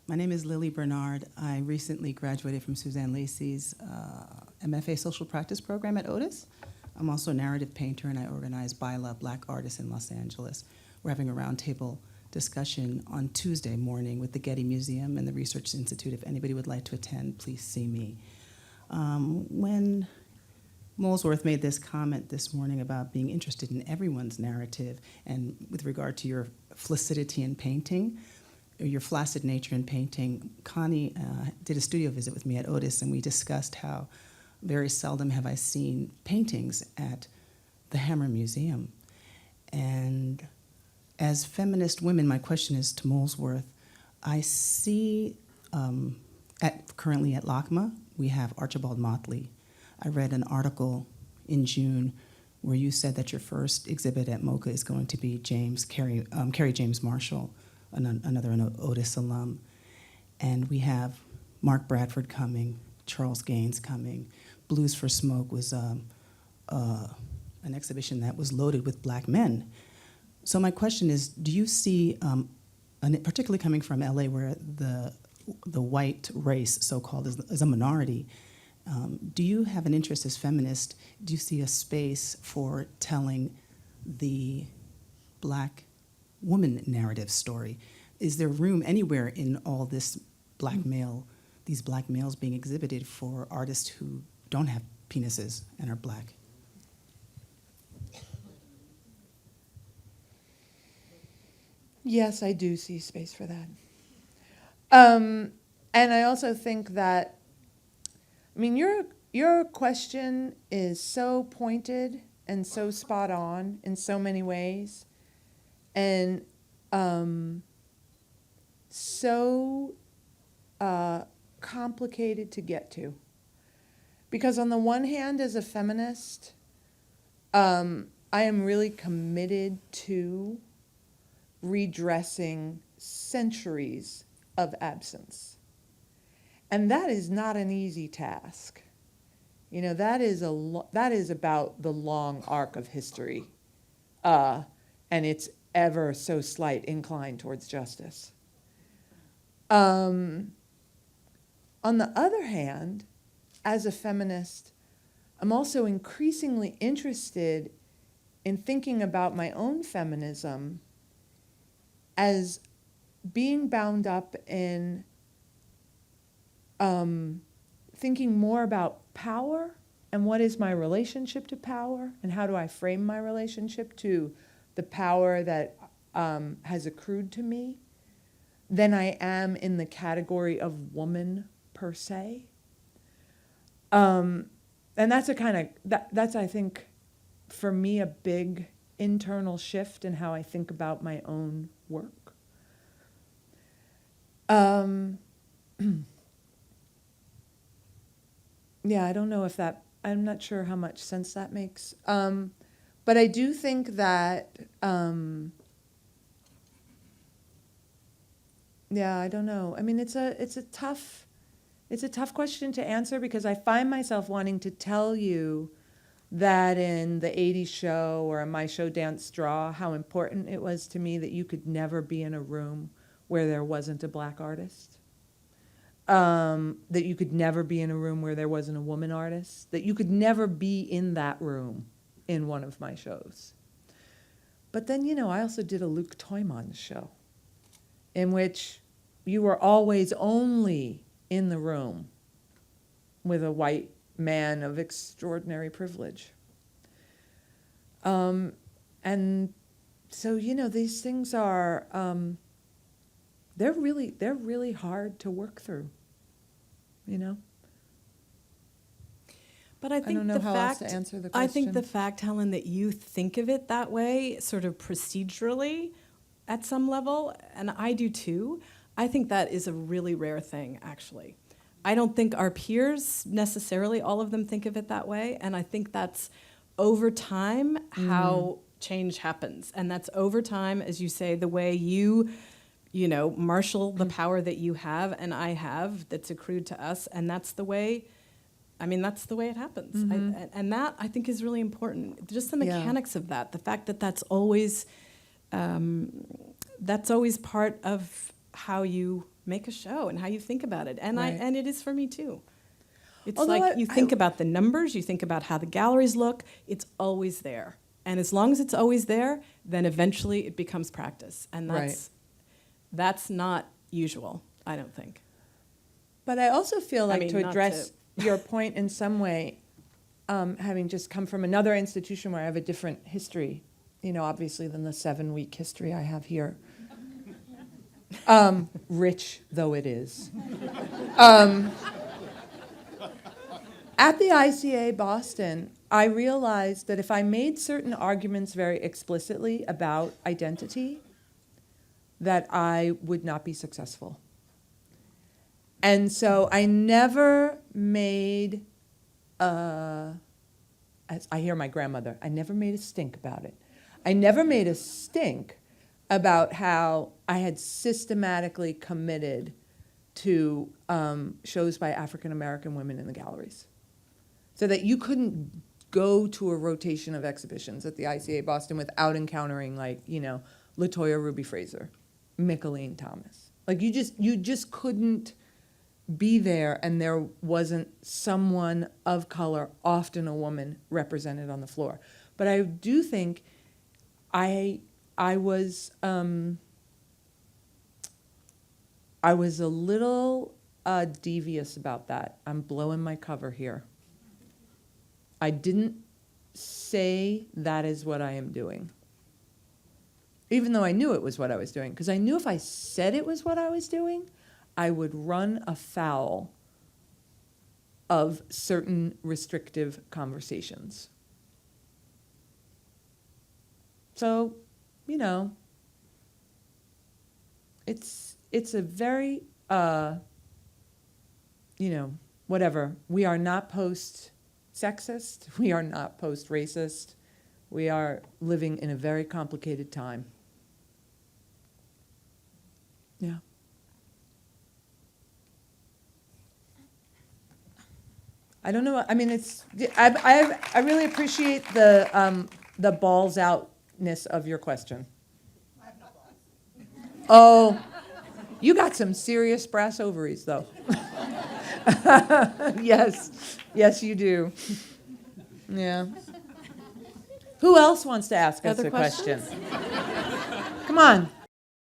My name is Lili Bernard. I recently graduated from Suzanne Lacey's MFA Social Practice program at Otis. I'm also a narrative painter, and I organize BILA, Black Artists in Los Angeles. We're having a roundtable discussion on Tuesday morning with the Getty Museum and the Research Institute. If anybody would like to attend, please see me. When Molesworth made this comment this morning about being interested in everyone's narrative, and with regard to your flaccidity in painting, or your flaccid nature in painting, Connie did a studio visit with me at Otis, and we discussed how very seldom have I seen paintings at the Hammer Museum. And as feminist women, my question is to Molesworth. I see currently at LACMA, we have Archibald Motley. I read an article in June where you said that your first exhibit at MoCA is going to be Carrie James Marshall, another Otis alum. And we have Mark Bradford coming, Charles Gaines coming. Blues for Smoke was an exhibition that was loaded with black men. So my question is, do you see, particularly coming from LA where the white race, so-called, is a minority, do you have an interest as feminist? Do you see a space for telling the black woman narrative story? Is there room anywhere in all this these black males being exhibited for artists who don't have penises and are black? Yes, I do see space for that. And I also think that, I mean, your question is so pointed and so spot on in so many ways, and so complicated to get to. Because on the one hand, as a feminist, I am really committed to redressing centuries of absence. And that is not an easy task. You know, that is about the long arc of history, and its ever so slight incline towards justice. On the other hand, as a feminist, I'm also increasingly interested in thinking about my own feminism as being bound up in thinking more about power and what is my relationship to power and how do I frame my relationship to the power that has accrued to me than I am in the category of woman per se. And that's that's, I think, for me, a big internal shift in how I think about my own work. Yeah, I don't know if I'm not sure how much sense that makes. But I do think that, yeah, I don't know. I mean, it's a tough question to answer because I find myself wanting to tell you that in the 80s show or in my show Dance Draw, how important it was to me that you could never be in a room where there wasn't a black artist. That you could never be in a room where there wasn't a woman artist. That you could never be in that room in one of my shows. But then, you know, I also did a Luc Tuymans show in which you were always only in the room with a white man of extraordinary privilege. And so, you know, these things are, they're really hard to work through, you know? But I think don't know how else to answer the I think question. the fact, Helen, that you think of it that way, sort of procedurally at some level, and I do too, I think that is a really rare thing, actually. I don't think our peers necessarily, all of them think of it that way, and I think that's over time how change happens. And that's over time, as you say, the way you marshal the power that you have and I have that's accrued to us, and that's the way, that's the way it happens. And that, I think, is really important. Just the mechanics of that, the fact that that's always part of how you make a show and how you think about it. And Right. and it is for me too. It's Although like I- you think about the numbers, you think about how the galleries look, it's always there. And as long as it's always there, then eventually it becomes practice. And Right. that's not usual, I don't think. But I also feel like mean, to not address your point in some way, having just come from another institution where I have a different history, obviously than the 7-week history I have here. Rich though it is. At the ICA Boston, I realized that if I made certain arguments very explicitly about identity, that I would not be successful. And so I never made, as I hear my grandmother, I never made a stink about it. I never made a stink about how I had systematically committed to shows by African American women in the galleries. So that you couldn't go to a rotation of exhibitions at the ICA Boston without encountering LaToya Ruby Fraser, Micheline Thomas. Like you just couldn't be there and there wasn't someone of color, often a woman, represented on the floor. But I do think I was a little devious about that. I'm blowing my cover here. I didn't say that is what I am doing, even though I knew it was what I was doing, because I knew if I said it was what I was doing, I would run afoul of certain restrictive conversations. So, it's a very, whatever. We are not post-sexist. We are not post-racist. We are living in a very complicated time. Yeah. I don't know. I mean, I really appreciate the balls outness of your question. I have no balls. Oh, you got some serious brass ovaries, though. Yes, you do. Yeah. Who else wants to ask us Other a question? questions? Come on.